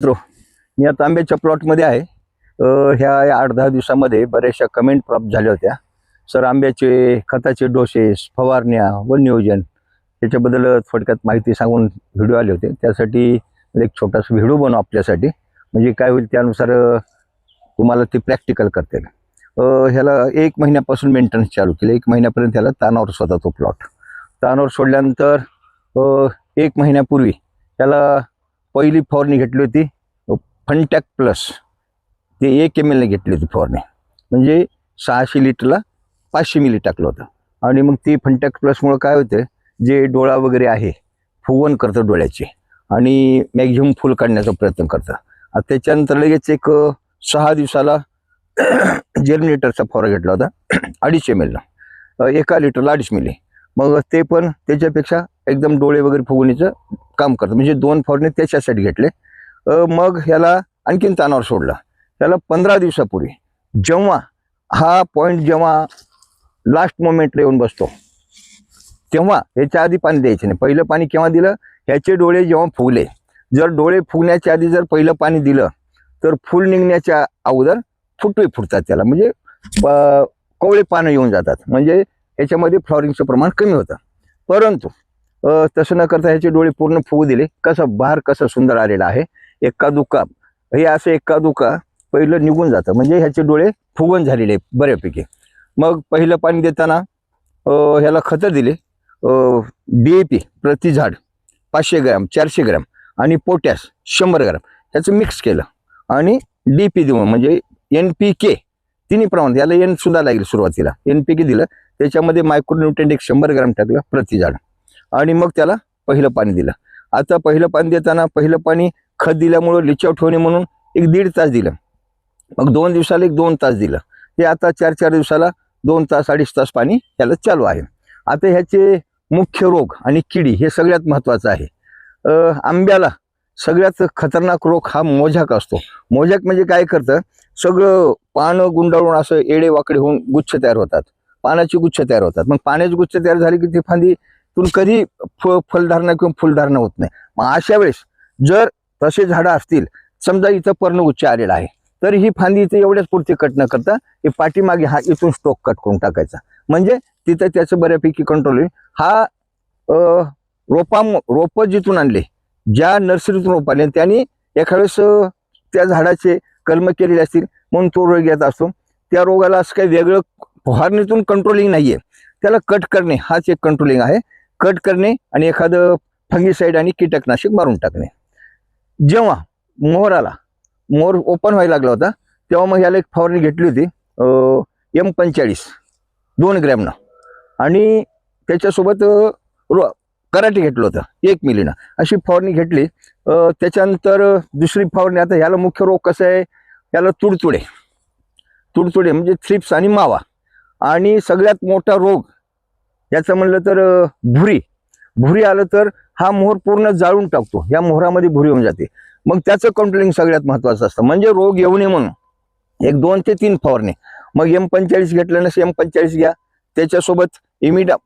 मित्रो, मी आता आंब्याच्या प्लॉटमध्ये आहे. ह्या 8-10 दिवसामध्ये बऱ्याचशा कमेंट प्राप्त झाल्या होत्या. सर, आंब्याचे खताचे डोसेस, फवारण्या व नियोजन याच्याबद्दल थोडक्यात माहिती सांगून व्हिडिओ आले होते. त्यासाठी एक छोटासा व्हिडिओ बनव आपल्यासाठी, म्हणजे काय होईल त्यानुसार तुम्हाला ते प्रॅक्टिकल करता येईल. ह्याला 1 महिन्यापासून मेंटेनन्स चालू केलं. 1 महिन्यापर्यंत ह्याला तानावर होता तो प्लॉट. तानावर सोडल्यानंतर 1 महिन्यापूर्वी त्याला पहिली फवारणी घेतली होती फंटॅक प्लस. ते 1 ml ने घेतली होती फवारणी, म्हणजे 600 लिटरला 500 मिली टाकलं होतं. आणि मग ती फंटॅक प्लसमुळे काय होतं, जे डोळा वगैरे आहे फुगवण करतं डोळ्याचे आणि मॅक्झिमम फुल काढण्याचा प्रयत्न करतं. त्याच्यानंतर लगेच एक 6 दिवसाला जेर्मिनेटरचा फवारा घेतला होता 250 ml ला, 1 लिटरला 2.5 मिली. मग ते पण त्याच्यापेक्षा एकदम डोळे वगैरे फुगवणीचं काम करतं, म्हणजे 2 फवारणी त्याच्यासाठी घेतले. मग ह्याला आणखीन तानावर सोडला. त्याला 15 दिवसापूर्वी जेव्हा हा पॉईंट जेव्हा लास्ट मोमेंटला येऊन बसतो तेव्हा ह्याच्या आधी पाणी द्यायचं नाही. पहिलं पाणी केव्हा दिलं, ह्याचे डोळे जेव्हा फुगले. जर डोळे फुगण्याच्या आधी जर पहिलं पाणी दिलं तर फुल निघण्याच्या अगोदर फुटवे फुटतात त्याला, म्हणजे कोवळे पानं येऊन जातात, म्हणजे ह्याच्यामध्ये फ्लॉवरिंगचं प्रमाण कमी होतं. परंतु तसं न करता ह्याचे डोळे पूर्ण फुगू दिले. कसं बहार कसं सुंदर आलेला आहे. एका दुका हे असं एका दुका पहिलं निघून जातं, म्हणजे ह्याचे डोळे फुगवण झालेले बऱ्यापैकी. मग पहिलं पाणी देताना ह्याला खतं दिले. DAP प्रति झाड 500 ग्रॅम, 400 ग्रॅम आणि पोटॅश 100 ग्रॅम ह्याचं मिक्स केलं. आणि DP देऊन म्हणजे NPK तिन्ही प्रमाणात, याला N सुद्धा लागेल सुरुवातीला. NPK दिलं, त्याच्यामध्ये मायक्रोन्यूट्रिएंट 100 ग्रॅम टाकलं प्रति झाड, आणि मग त्याला पहिलं पाणी दिलं. आता पहिलं पाणी देताना पहिलं पाणी खत दिल्यामुळं लिचआउट होणे म्हणून 1-1.5 तास दिलं. मग 2 दिवसाला 1-2 तास दिलं. हे आता 4-4 दिवसाला 2 तास 2.5 तास पाणी याला चालू आहे. आता ह्याचे मुख्य रोग आणि किडी हे सगळ्यात महत्त्वाचं आहे. आंब्याला सगळ्यात खतरनाक रोग हा मोझॅक असतो. मोझॅक म्हणजे काय करतं, सगळं पानं गुंडाळून असं एडे वाकडे होऊन गुच्छ तयार होतात, पानाची गुच्छ तयार होतात. मग पाण्याची गुच्छ तयार झाली की ती फांदी कधी फलधारणा किंवा फुलधारणा होत नाही. मग अशा वेळेस जर तसे झाडं असतील, समजा इथं पर्णगुच्छ आलेला आहे, तर ही फांदी इथे एवढ्याच पुरती कट न करता हे पाठीमागे हा इथून स्टोक कट करून टाकायचा, म्हणजे तिथं त्याचं बऱ्यापैकी कंट्रोल होईल. हा रोपं जिथून आणले, ज्या नर्सरीतून रोप आले, त्यांनी एखाद्यावेळेस त्या झाडाचे कलम केलेले असतील म्हणून तो रोग येत असतो. त्या रोगाला असं काही वेगळं फवारणीतून कंट्रोलिंग नाहीये, त्याला कट करणे हाच एक कंट्रोलिंग आहे. कट करणे आणि एखादं फंगीसाईड आणि कीटकनाशक मारून टाकणे. जेव्हा मोहर ओपन व्हायला लागला होता तेव्हा मग याला एक फवारणी घेतली होती M45 2 ग्रॅमनं, आणि त्याच्यासोबत कराटे घेतलं होतं 1 मिलीनं. अशी फवारणी घेतली. त्याच्यानंतर दुसरी फवारणी, आता ह्याला मुख्य रोग कसा आहे, याला तुडतुडे म्हणजे थ्रिप्स आणि मावा. आणि सगळ्यात मोठा रोग याचं म्हणलं तर भुरी आलं तर हा मोहर पूर्ण जाळून टाकतो, या मोहरामध्ये भुरी होऊन जाते. मग त्याचं कंट्रोलिंग सगळ्यात महत्त्वाचं असतं, म्हणजे रोग येऊ नये म्हणून 1, 2 ते 3 फवारणी. मग M45 घेतलं नसेल M45 घ्या, त्याच्यासोबत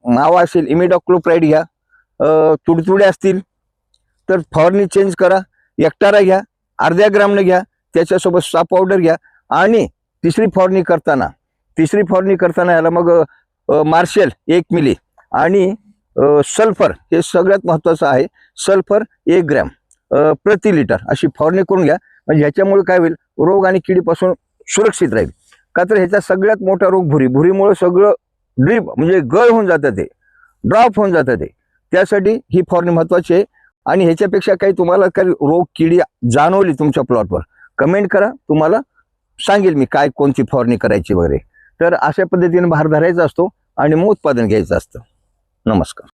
मावा असेल इमिडाक्लोप्राइड घ्या. तुडतुडे असतील तर फवारणी चेंज करा, एकटारा घ्या, अर्ध्या ग्रामनं घ्या, त्याच्यासोबत स्टाफ पावडर घ्या. आणि तिसरी फवारणी करताना याला मग मार्शल 1 मिली आणि सल्फर हे सगळ्यात महत्त्वाचं आहे. सल्फर 1 ग्रॅम प्रति लिटर अशी फवारणी करून घ्या, म्हणजे ह्याच्यामुळे काय होईल, रोग आणि किडीपासून सुरक्षित राहील. का तर ह्याचा सगळ्यात मोठा रोग भुरीमुळे सगळं ड्रीप म्हणजे गळ होऊन जातं, ते ड्रॉप होऊन जातं ते. त्यासाठी ही फवारणी महत्त्वाची आहे. आणि ह्याच्यापेक्षा काही तुम्हाला काही रोग किडी जाणवली तुमच्या प्लॉटवर, कमेंट करा, तुम्हाला सांगेल मी काय कोणती फवारणी करायची वगैरे. तर अशा पद्धतीने भार धरायचा असतो आणि मग उत्पादन घ्यायचं असतं. नमस्कार.